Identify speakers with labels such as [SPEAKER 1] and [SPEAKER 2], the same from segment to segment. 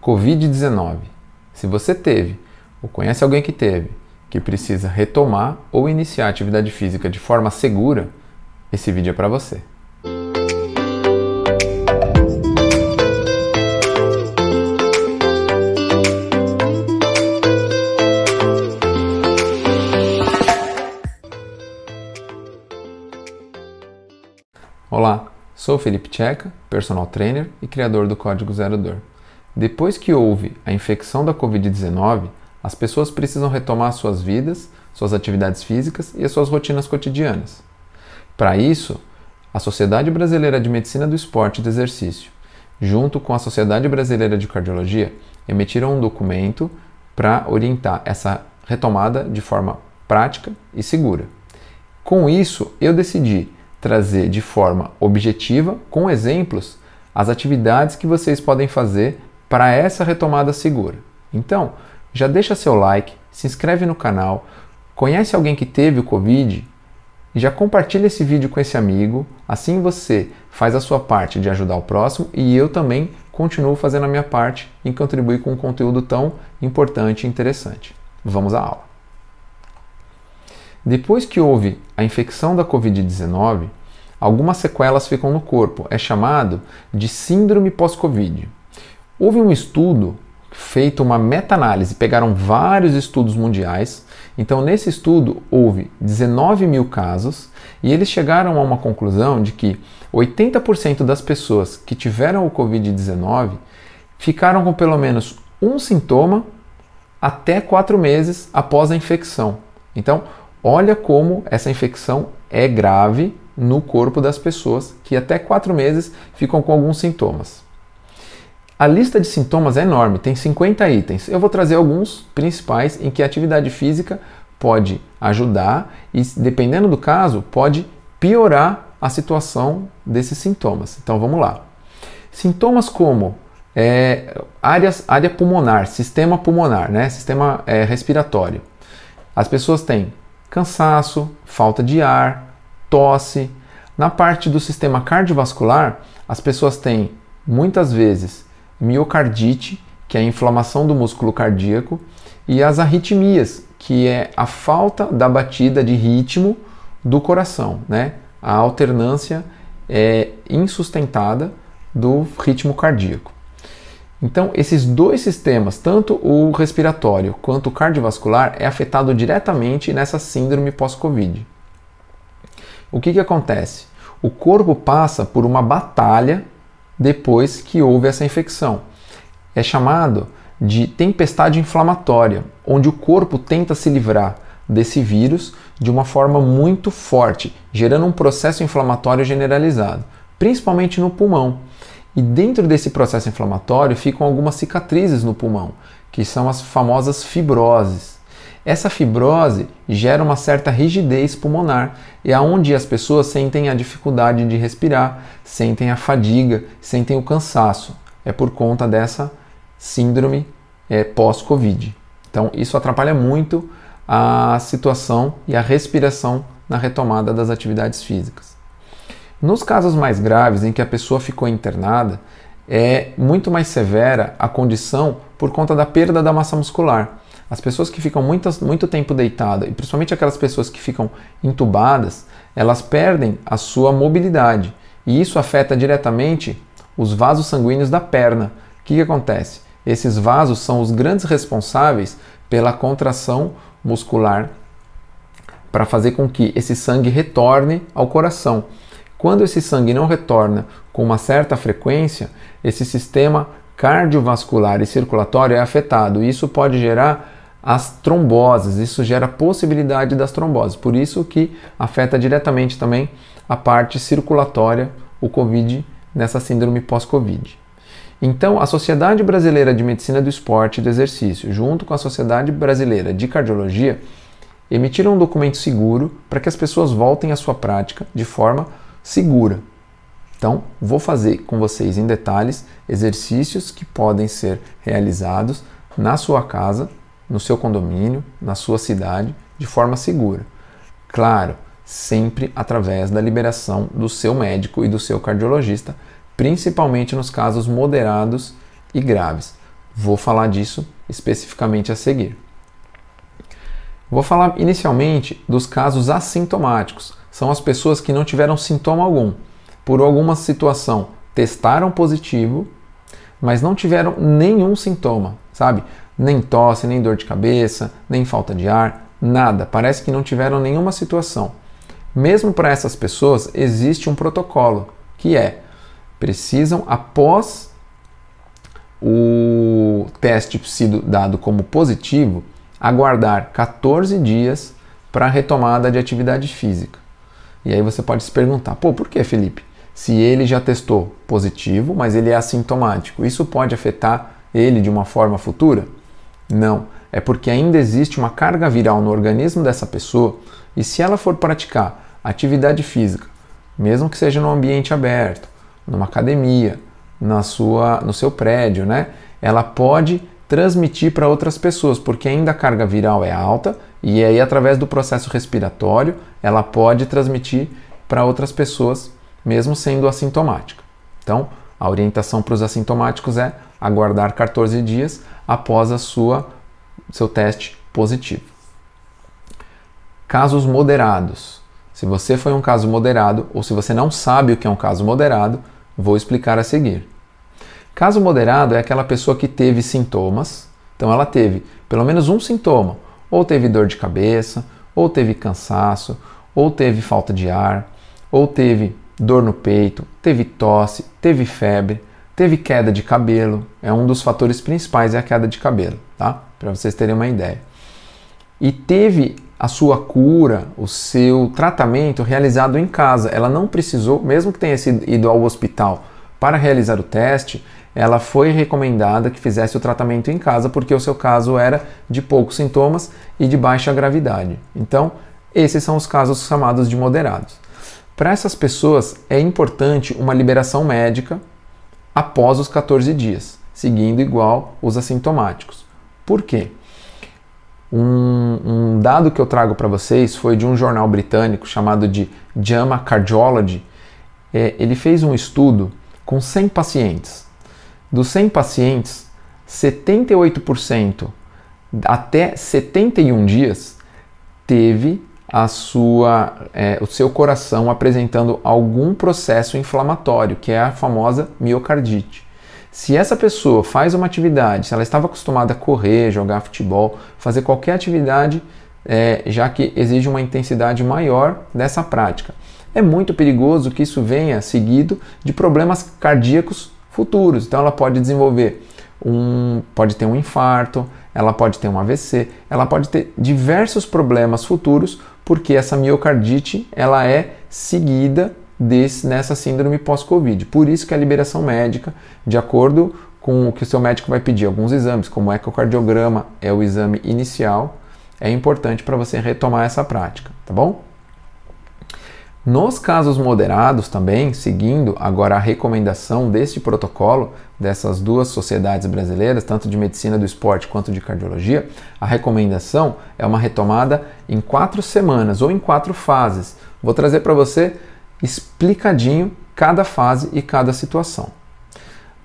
[SPEAKER 1] Covid-19. Se você teve ou conhece alguém que teve, que precisa retomar ou iniciar a atividade física de forma segura, esse vídeo é para você. Olá, sou Felipe Tcheca, personal trainer e criador do Código Zero Dor. Depois que houve a infecção da Covid-19, as pessoas precisam retomar suas vidas, suas atividades físicas e as suas rotinas cotidianas. Para isso, a Sociedade Brasileira de Medicina do Esporte e do Exercício, junto com a Sociedade Brasileira de Cardiologia, emitiram um documento para orientar essa retomada de forma prática e segura. Com isso, eu decidi trazer de forma objetiva, com exemplos, as atividades que vocês podem fazer para essa retomada segura. Então, já deixa seu like, se inscreve no canal, conhece alguém que teve o Covid e já compartilha esse vídeo com esse amigo, assim você faz a sua parte de ajudar o próximo e eu também continuo fazendo a minha parte em contribuir com um conteúdo tão importante e interessante. Vamos à aula. Depois que houve a infecção da Covid-19, algumas sequelas ficam no corpo. É chamado de síndrome pós-Covid. Houve um estudo feito, uma meta-análise, pegaram vários estudos mundiais. Então, nesse estudo, houve 19 mil casos e eles chegaram a uma conclusão de que 80% das pessoas que tiveram o Covid-19 ficaram com pelo menos um sintoma até 4 meses após a infecção. Então, olha como essa infecção é grave no corpo das pessoas que até 4 meses ficam com alguns sintomas. A lista de sintomas é enorme, tem 50 itens. Eu vou trazer alguns principais em que a atividade física pode ajudar e, dependendo do caso, pode piorar a situação desses sintomas. Então vamos lá. Sintomas como área pulmonar, sistema pulmonar, sistema respiratório. As pessoas têm cansaço, falta de ar, tosse. Na parte do sistema cardiovascular, as pessoas têm muitas vezes miocardite, que é a inflamação do músculo cardíaco, e as arritmias, que é a falta da batida de ritmo do coração, A alternância insustentada do ritmo cardíaco. Então, esses dois sistemas, tanto o respiratório quanto o cardiovascular, é afetado diretamente nessa síndrome pós-Covid. O que acontece? O corpo passa por uma batalha depois que houve essa infecção. É chamado de tempestade inflamatória, onde o corpo tenta se livrar desse vírus de uma forma muito forte, gerando um processo inflamatório generalizado, principalmente no pulmão. E dentro desse processo inflamatório ficam algumas cicatrizes no pulmão, que são as famosas fibroses. Essa fibrose gera uma certa rigidez pulmonar, e é onde as pessoas sentem a dificuldade de respirar, sentem a fadiga, sentem o cansaço. É por conta dessa síndrome pós-Covid. Então isso atrapalha muito a situação e a respiração na retomada das atividades físicas. Nos casos mais graves, em que a pessoa ficou internada, é muito mais severa a condição por conta da perda da massa muscular. As pessoas que ficam muito tempo deitadas, e principalmente aquelas pessoas que ficam entubadas, elas perdem a sua mobilidade. E isso afeta diretamente os vasos sanguíneos da perna. O que acontece? Esses vasos são os grandes responsáveis pela contração muscular para fazer com que esse sangue retorne ao coração. Quando esse sangue não retorna com uma certa frequência, esse sistema cardiovascular e circulatório é afetado. E isso pode gerar as tromboses, isso gera a possibilidade das tromboses. Por isso que afeta diretamente também a parte circulatória, o Covid, nessa síndrome pós-Covid. Então, a Sociedade Brasileira de Medicina do Esporte e do Exercício, junto com a Sociedade Brasileira de Cardiologia, emitiram um documento seguro para que as pessoas voltem à sua prática de forma segura. Então, vou fazer com vocês em detalhes exercícios que podem ser realizados na sua casa, no seu condomínio, na sua cidade, de forma segura. Claro, sempre através da liberação do seu médico e do seu cardiologista, principalmente nos casos moderados e graves. Vou falar disso especificamente a seguir. Vou falar inicialmente dos casos assintomáticos. São as pessoas que não tiveram sintoma algum. Por alguma situação testaram positivo, mas não tiveram nenhum sintoma, sabe? Nem tosse, nem dor de cabeça, nem falta de ar, nada. Parece que não tiveram nenhuma situação. Mesmo para essas pessoas existe um protocolo, que é, precisam, após o teste sido dado como positivo, aguardar 14 dias para a retomada de atividade física. E aí você pode se perguntar, por que, Felipe? Se ele já testou positivo, mas ele é assintomático, isso pode afetar ele de uma forma futura? Não, é porque ainda existe uma carga viral no organismo dessa pessoa e se ela for praticar atividade física, mesmo que seja num ambiente aberto, numa academia, no seu prédio, né? Ela pode transmitir para outras pessoas, porque ainda a carga viral é alta e aí através do processo respiratório ela pode transmitir para outras pessoas, mesmo sendo assintomática. Então, a orientação para os assintomáticos é aguardar 14 dias após seu teste positivo. Casos moderados. Se você foi um caso moderado ou se você não sabe o que é um caso moderado, vou explicar a seguir. Caso moderado é aquela pessoa que teve sintomas, então ela teve pelo menos um sintoma, ou teve dor de cabeça, ou teve cansaço, ou teve falta de ar, ou teve dor no peito, teve tosse, teve febre, teve queda de cabelo, é um dos fatores principais, é a queda de cabelo, tá? Para vocês terem uma ideia. E teve a sua cura, o seu tratamento realizado em casa. Ela não precisou, mesmo que tenha ido ao hospital para realizar o teste, ela foi recomendada que fizesse o tratamento em casa porque o seu caso era de poucos sintomas e de baixa gravidade. Então, esses são os casos chamados de moderados. Para essas pessoas é importante uma liberação médica após os 14 dias, seguindo igual os assintomáticos. Por quê? Um dado que eu trago para vocês foi de um jornal britânico chamado de JAMA Cardiology. Ele fez um estudo com 100 pacientes. Dos 100 pacientes, 78% até 71 dias teve o seu coração apresentando algum processo inflamatório, que é a famosa miocardite. Se essa pessoa faz uma atividade, se ela estava acostumada a correr, jogar futebol, fazer qualquer atividade, já que exige uma intensidade maior dessa prática, é muito perigoso que isso venha seguido de problemas cardíacos futuros. Então ela pode desenvolver pode ter um infarto, ela pode ter um AVC, ela pode ter diversos problemas futuros, porque essa miocardite ela é seguida nessa síndrome pós-Covid. Por isso que a liberação médica, de acordo com o que o seu médico vai pedir, alguns exames, como o ecocardiograma é o exame inicial, é importante para você retomar essa prática, tá bom? Nos casos moderados também, seguindo agora a recomendação deste protocolo, dessas duas sociedades brasileiras, tanto de medicina do esporte quanto de cardiologia, a recomendação é uma retomada em 4 semanas ou em 4 fases. Vou trazer para você explicadinho cada fase e cada situação.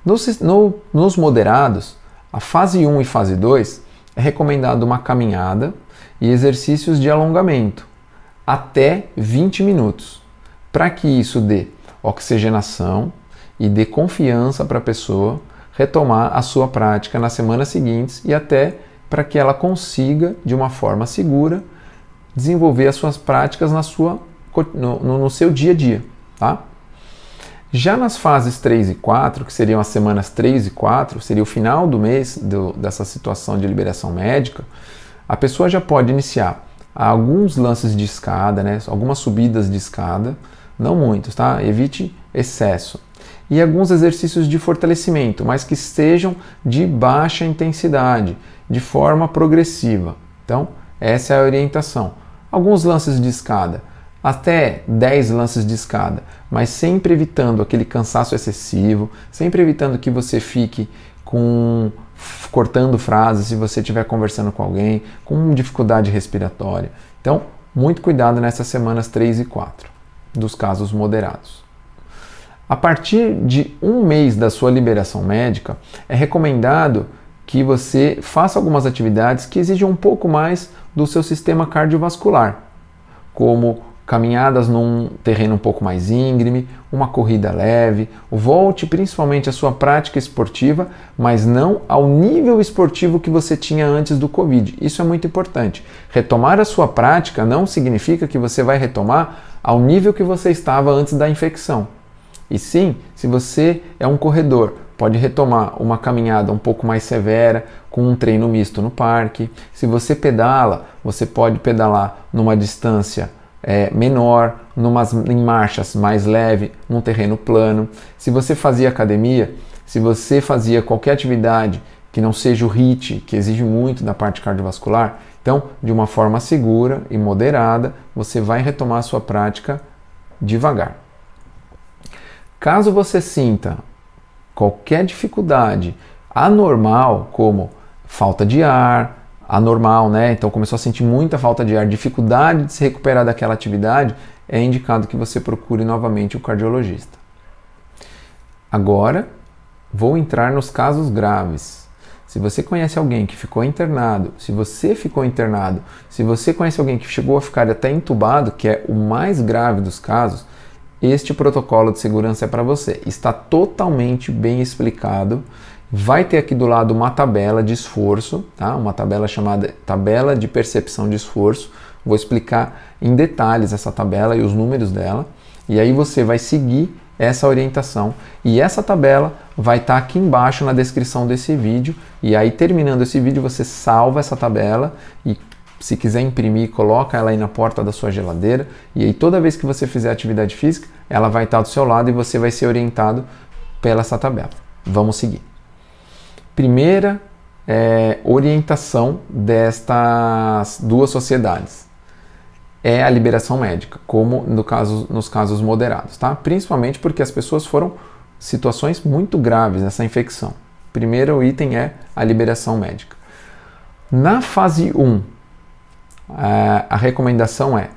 [SPEAKER 1] Nos moderados, a fase 1 e fase 2 é recomendado uma caminhada e exercícios de alongamento até 20 minutos, para que isso dê oxigenação e dê confiança para a pessoa retomar a sua prática nas semanas seguintes e até para que ela consiga, de uma forma segura, desenvolver as suas práticas no seu dia a dia, tá? Já nas fases 3 e 4, que seriam as semanas 3 e 4, seria o final do mês dessa situação de liberação médica, a pessoa já pode iniciar alguns lances de escada, né? Algumas subidas de escada, não muitos, tá? Evite excesso. E alguns exercícios de fortalecimento, mas que sejam de baixa intensidade, de forma progressiva. Então, essa é a orientação. Alguns lances de escada, até 10 lances de escada, mas sempre evitando aquele cansaço excessivo, sempre evitando que você fique cortando frases se você estiver conversando com alguém, com dificuldade respiratória. Então, muito cuidado nessas semanas 3 e 4, dos casos moderados. A partir de 1 mês da sua liberação médica, é recomendado que você faça algumas atividades que exigem um pouco mais do seu sistema cardiovascular, como caminhadas num terreno um pouco mais íngreme, uma corrida leve. Volte principalmente à sua prática esportiva, mas não ao nível esportivo que você tinha antes do Covid. Isso é muito importante. Retomar a sua prática não significa que você vai retomar ao nível que você estava antes da infecção. E sim, se você é um corredor, pode retomar uma caminhada um pouco mais severa, com um treino misto no parque. Se você pedala, você pode pedalar numa distância menor, em marchas mais leve, num terreno plano. Se você fazia academia, se você fazia qualquer atividade que não seja o HIIT, que exige muito da parte cardiovascular, então, de uma forma segura e moderada, você vai retomar a sua prática devagar. Caso você sinta qualquer dificuldade anormal, como falta de ar, anormal, né? Então começou a sentir muita falta de ar, dificuldade de se recuperar daquela atividade, é indicado que você procure novamente o cardiologista. Agora, vou entrar nos casos graves. Se você conhece alguém que ficou internado, se você ficou internado, se você conhece alguém que chegou a ficar até entubado, que é o mais grave dos casos, este protocolo de segurança é para você. Está totalmente bem explicado. Vai ter aqui do lado uma tabela de esforço, tá? Uma tabela chamada tabela de percepção de esforço. Vou explicar em detalhes essa tabela e os números dela. E aí você vai seguir essa orientação. E essa tabela vai estar aqui embaixo na descrição desse vídeo. E aí, terminando esse vídeo, você salva essa tabela e, se quiser imprimir, coloca ela aí na porta da sua geladeira. E aí, toda vez que você fizer atividade física, ela vai estar do seu lado e você vai ser orientado pela essa tabela. Vamos seguir. Primeira orientação destas duas sociedades é a liberação médica, como nos casos moderados, tá? Principalmente porque as pessoas foram situações muito graves nessa infecção. Primeiro item é a liberação médica. Na fase 1, a recomendação é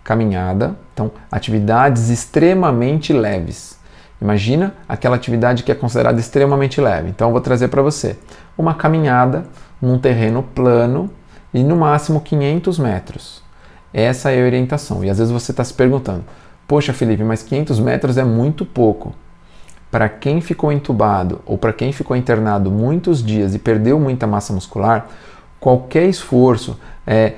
[SPEAKER 1] caminhada, então atividades extremamente leves. Imagina aquela atividade que é considerada extremamente leve. Então eu vou trazer para você uma caminhada num terreno plano e no máximo 500 metros. Essa é a orientação. E às vezes você está se perguntando, poxa Felipe, mas 500 metros é muito pouco. Para quem ficou entubado ou para quem ficou internado muitos dias e perdeu muita massa muscular, qualquer esforço,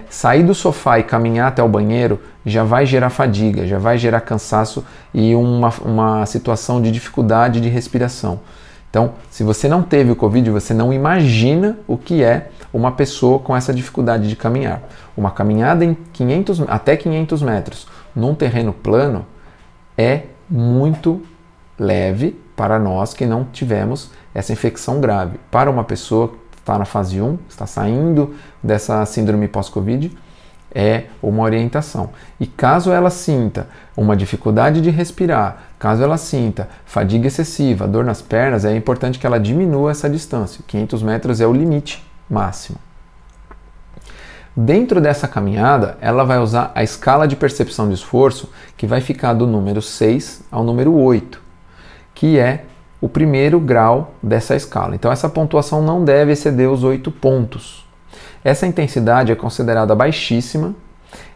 [SPEAKER 1] sair do sofá e caminhar até o banheiro já vai gerar fadiga, já vai gerar cansaço e uma situação de dificuldade de respiração. Então, se você não teve o Covid, você não imagina o que é uma pessoa com essa dificuldade de caminhar. Uma caminhada em até 500 metros num terreno plano é muito leve para nós que não tivemos essa infecção grave. Para uma pessoa que está na fase 1, está saindo dessa síndrome pós-Covid, é uma orientação. E caso ela sinta uma dificuldade de respirar, caso ela sinta fadiga excessiva, dor nas pernas, é importante que ela diminua essa distância. 500 metros é o limite máximo. Dentro dessa caminhada, ela vai usar a escala de percepção de esforço, que vai ficar do número 6 ao número 8, que é o primeiro grau dessa escala. Então essa pontuação não deve exceder os 8 pontos. Essa intensidade é considerada baixíssima,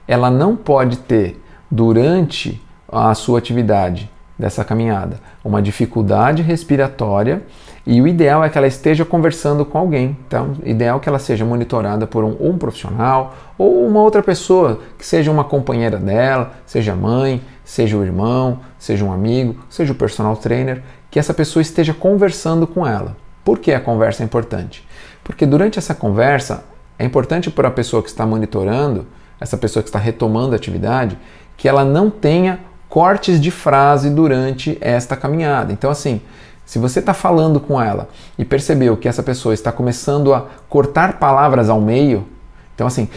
[SPEAKER 1] ela não pode ter, durante a sua atividade dessa caminhada, uma dificuldade respiratória, e o ideal é que ela esteja conversando com alguém. Então, o ideal é que ela seja monitorada por um profissional ou uma outra pessoa, que seja uma companheira dela, seja a mãe, seja o irmão, seja um amigo, seja o personal trainer, que essa pessoa esteja conversando com ela. Por que a conversa é importante? Porque durante essa conversa, é importante para a pessoa que está monitorando, essa pessoa que está retomando a atividade, que ela não tenha cortes de frase durante esta caminhada. Então, assim, se você está falando com ela e percebeu que essa pessoa está começando a cortar palavras ao meio, então assim,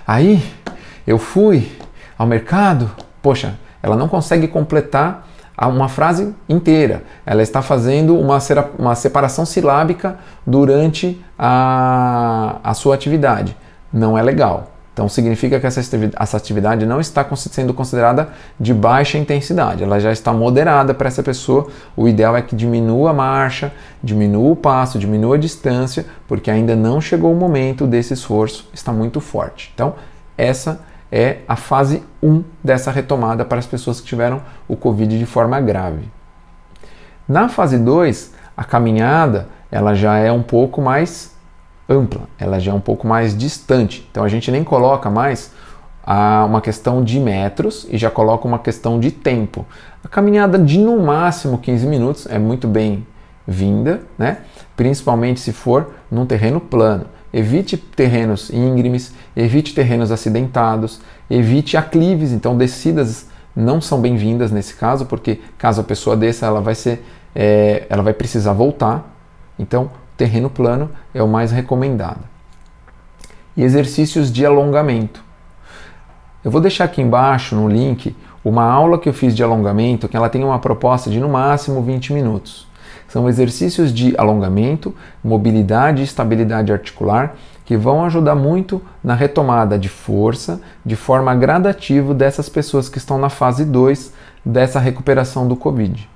[SPEAKER 1] aí eu fui ao mercado, poxa, ela não consegue completar uma frase inteira. Ela está fazendo uma separação silábica durante a sua atividade. Não é legal, Então significa que essa atividade não está sendo considerada de baixa intensidade, ela já está moderada para essa pessoa. O ideal é que diminua a marcha, diminua o passo, diminua a distância, porque ainda não chegou o momento desse esforço, está muito forte. Então essa é a fase 1 dessa retomada para as pessoas que tiveram o Covid de forma grave. Na fase 2, a caminhada ela já é um pouco mais ampla, ela já é um pouco mais distante. Então a gente nem coloca mais uma questão de metros e já coloca uma questão de tempo. A caminhada de no máximo 15 minutos é muito bem-vinda, né? Principalmente se for num terreno plano. Evite terrenos íngremes, evite terrenos acidentados, evite aclives, então descidas não são bem-vindas nesse caso, porque caso a pessoa desça, ela vai precisar voltar. Então, terreno plano é o mais recomendado. E exercícios de alongamento. Eu vou deixar aqui embaixo no link uma aula que eu fiz de alongamento, que ela tem uma proposta de no máximo 20 minutos. São exercícios de alongamento, mobilidade e estabilidade articular que vão ajudar muito na retomada de força de forma gradativa dessas pessoas que estão na fase 2 dessa recuperação do Covid.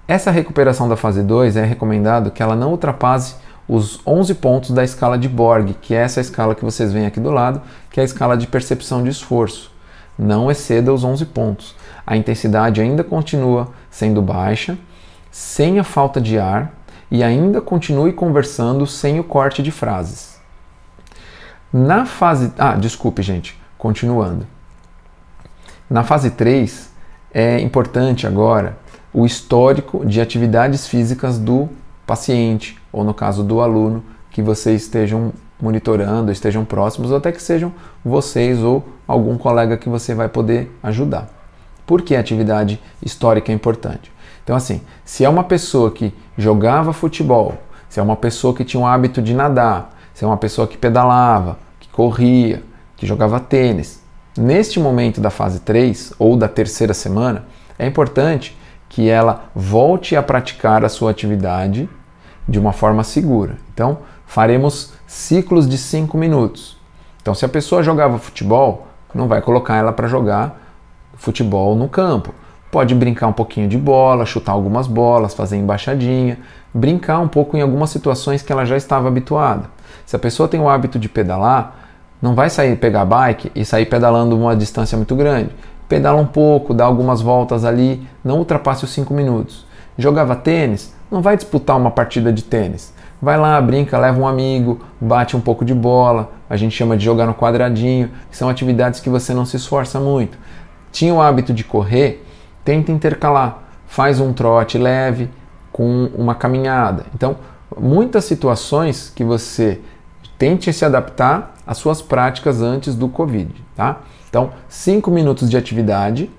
[SPEAKER 1] Essa recuperação da fase 2 é recomendado que ela não ultrapasse os 11 pontos da escala de Borg, que é essa escala que vocês veem aqui do lado, que é a escala de percepção de esforço. Não exceda os 11 pontos. A intensidade ainda continua sendo baixa, sem a falta de ar, e ainda continue conversando sem o corte de frases. Na fase... desculpe, gente. Continuando. Na fase 3, é importante agora o histórico de atividades físicas do paciente, ou no caso do aluno, que vocês estejam monitorando, estejam próximos, ou até que sejam vocês ou algum colega que você vai poder ajudar. Por que a atividade histórica é importante? Então assim, se é uma pessoa que jogava futebol, se é uma pessoa que tinha o hábito de nadar, se é uma pessoa que pedalava, que corria, que jogava tênis, neste momento da fase 3 ou da terceira semana, é importante que ela volte a praticar a sua atividade de uma forma segura. Então, faremos ciclos de 5 minutos. Então, se a pessoa jogava futebol, não vai colocar ela para jogar futebol no campo. Pode brincar um pouquinho de bola, chutar algumas bolas, fazer embaixadinha, brincar um pouco em algumas situações que ela já estava habituada. Se a pessoa tem o hábito de pedalar, não vai sair pegar a bike e sair pedalando uma distância muito grande. Pedala um pouco, dá algumas voltas ali, não ultrapasse os 5 minutos. Jogava tênis, não vai disputar uma partida de tênis. Vai lá, brinca, leva um amigo, bate um pouco de bola, a gente chama de jogar no quadradinho, são atividades que você não se esforça muito. Tinha o hábito de correr, tenta intercalar, faz um trote leve com uma caminhada. Então, muitas situações que você tente se adaptar às suas práticas antes do Covid, tá? Então, 5 minutos de atividade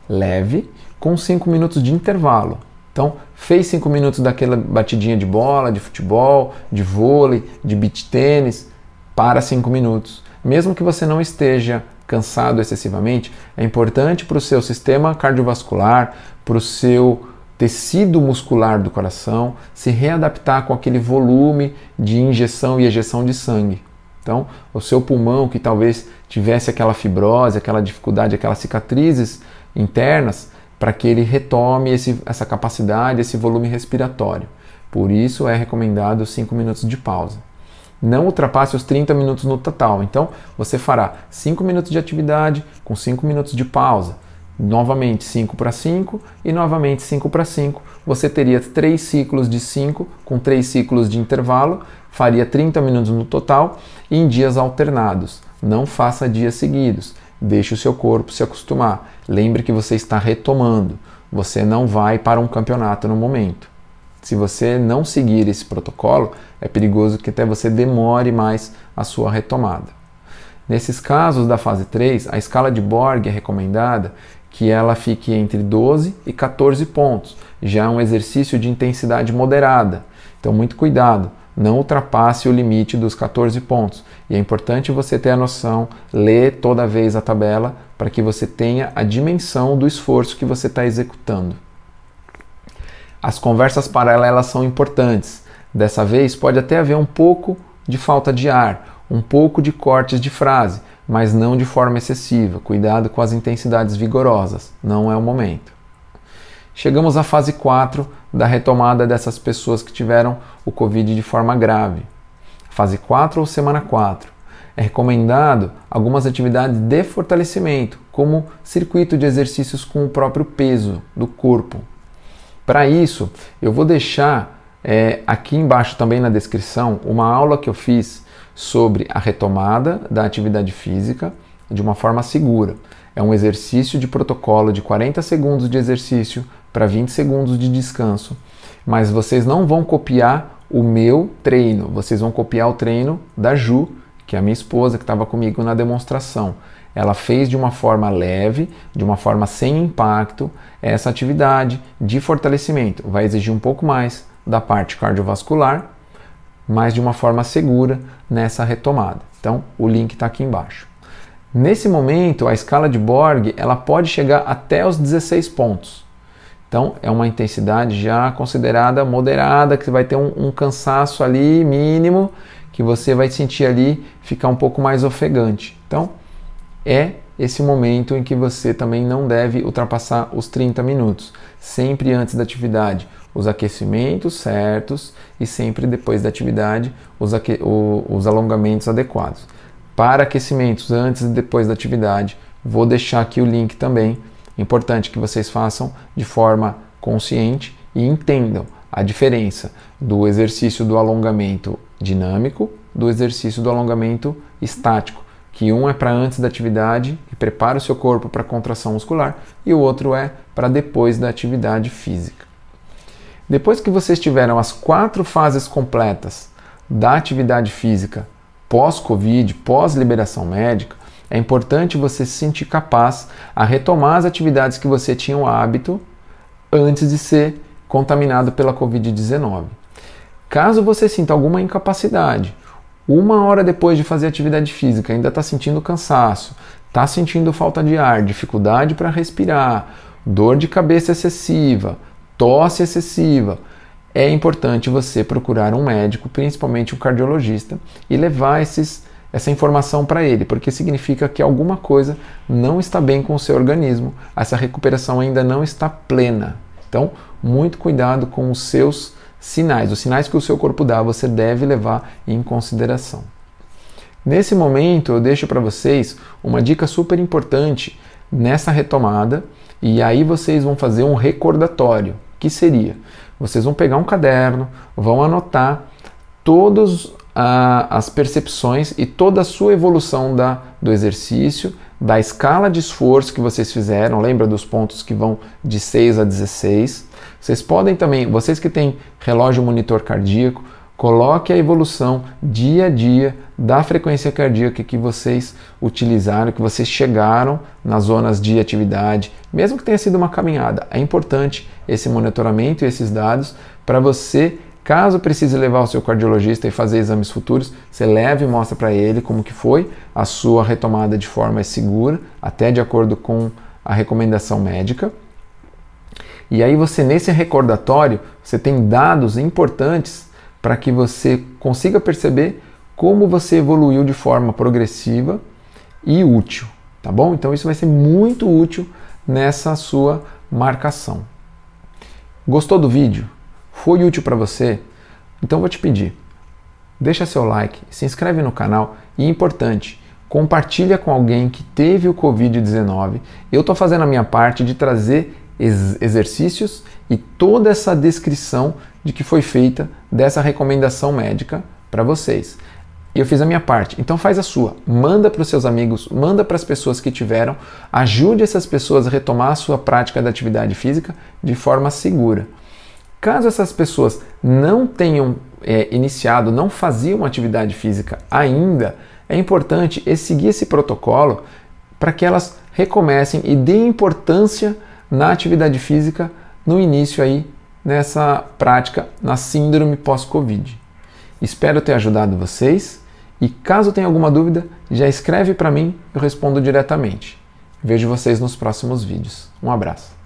[SPEAKER 1] leve com 5 minutos de intervalo. Então, fez 5 minutos daquela batidinha de bola, de futebol, de vôlei, de beach tênis, para 5 minutos. Mesmo que você não esteja cansado excessivamente, é importante para o seu sistema cardiovascular, para o seu tecido muscular do coração, se readaptar com aquele volume de injeção e ejeção de sangue. Então, o seu pulmão, que talvez tivesse aquela fibrose, aquela dificuldade, aquelas cicatrizes internas, para que ele retome essa capacidade, esse volume respiratório. Por isso é recomendado 5 minutos de pausa. Não ultrapasse os 30 minutos no total. Então, você fará 5 minutos de atividade com 5 minutos de pausa. Novamente 5 para 5 e novamente 5 para 5. Você teria 3 ciclos de 5 com 3 ciclos de intervalo. Faria 30 minutos no total e em dias alternados. Não faça dias seguidos. Deixe o seu corpo se acostumar. Lembre que você está retomando. Você não vai para um campeonato no momento. Se você não seguir esse protocolo, é perigoso que até você demore mais a sua retomada. Nesses casos da fase 3, a escala de Borg é recomendada que ela fique entre 12 e 14 pontos. Já é um exercício de intensidade moderada. Então, muito cuidado. Não ultrapasse o limite dos 14 pontos. E é importante você ter a noção, ler toda vez a tabela, para que você tenha a dimensão do esforço que você está executando. As conversas paralelas são importantes. Dessa vez pode até haver um pouco de falta de ar, um pouco de cortes de frase, mas não de forma excessiva. Cuidado com as intensidades vigorosas, não é o momento. Chegamos à fase 4 da retomada dessas pessoas que tiveram o Covid de forma grave. Fase 4 ou semana 4. É recomendado algumas atividades de fortalecimento, como circuito de exercícios com o próprio peso do corpo. Para isso, eu vou deixar aqui embaixo também na descrição uma aula que eu fiz sobre a retomada da atividade física de uma forma segura. É um exercício de protocolo de 40 segundos de exercício para 20 segundos de descanso. Mas vocês não vão copiar o meu treino, vocês vão copiar o treino da Ju, que é a minha esposa, que estava comigo na demonstração. Ela fez de uma forma leve, de uma forma sem impacto, essa atividade de fortalecimento. Vai exigir um pouco mais da parte cardiovascular, mas de uma forma segura nessa retomada. Então, o link está aqui embaixo. Nesse momento, a escala de Borg ela pode chegar até os 16 pontos. Então, é uma intensidade já considerada moderada, que você vai ter um cansaço ali mínimo, que você vai sentir ali ficar um pouco mais ofegante. Então, é esse momento em que você também não deve ultrapassar os 30 minutos. Sempre antes da atividade, os aquecimentos certos e sempre depois da atividade, os alongamentos adequados. Para aquecimentos antes e depois da atividade, vou deixar aqui o link também. Importante que vocês façam de forma consciente e entendam a diferença do exercício do alongamento dinâmico do exercício do alongamento estático, que um é para antes da atividade e prepara o seu corpo para a contração muscular e o outro é para depois da atividade física. Depois que vocês tiveram as 4 fases completas da atividade física pós-Covid, pós-liberação médica, é importante você se sentir capaz a retomar as atividades que você tinha o hábito antes de ser contaminado pela Covid-19. Caso você sinta alguma incapacidade, 1 hora depois de fazer atividade física, ainda está sentindo cansaço, está sentindo falta de ar, dificuldade para respirar, dor de cabeça excessiva, tosse excessiva, é importante você procurar um médico, principalmente um cardiologista, e levar essa informação para ele, porque significa que alguma coisa não está bem com o seu organismo, essa recuperação ainda não está plena. Então, muito cuidado com os seus sinais. Os sinais que o seu corpo dá, você deve levar em consideração. Nesse momento, eu deixo para vocês uma dica super importante nessa retomada, e aí vocês vão fazer um recordatório, que seria, vocês vão pegar um caderno, vão anotar todas as percepções e toda a sua evolução do exercício, da escala de esforço que vocês fizeram, lembra dos pontos que vão de 6 a 16. Vocês podem também, vocês que têm relógio monitor cardíaco, coloque a evolução dia a dia da frequência cardíaca que vocês utilizaram, que vocês chegaram nas zonas de atividade, mesmo que tenha sido uma caminhada. É importante esse monitoramento e esses dados para você, caso precise levar o seu cardiologista e fazer exames futuros, você leve e mostra para ele como que foi a sua retomada de forma segura, até de acordo com a recomendação médica. E aí você, nesse recordatório, você tem dados importantes para que você consiga perceber como você evoluiu de forma progressiva e útil, tá bom? Então isso vai ser muito útil nessa sua marcação. Gostou do vídeo? Foi útil para você? Então vou te pedir, deixa seu like, se inscreve no canal e, importante, compartilha com alguém que teve o Covid-19. Eu estou fazendo a minha parte de trazer exercícios e toda essa descrição de que foi feita dessa recomendação médica para vocês. Eu fiz a minha parte, então faz a sua. Manda para os seus amigos, manda para as pessoas que tiveram, ajude essas pessoas a retomar a sua prática da atividade física de forma segura. Caso essas pessoas não tenham iniciado, não faziam atividade física ainda, é importante seguir esse protocolo para que elas recomecem e deem importância na atividade física no início aí, nessa prática, na síndrome pós-Covid. Espero ter ajudado vocês e caso tenha alguma dúvida, já escreve para mim, eu respondo diretamente. Vejo vocês nos próximos vídeos. Um abraço.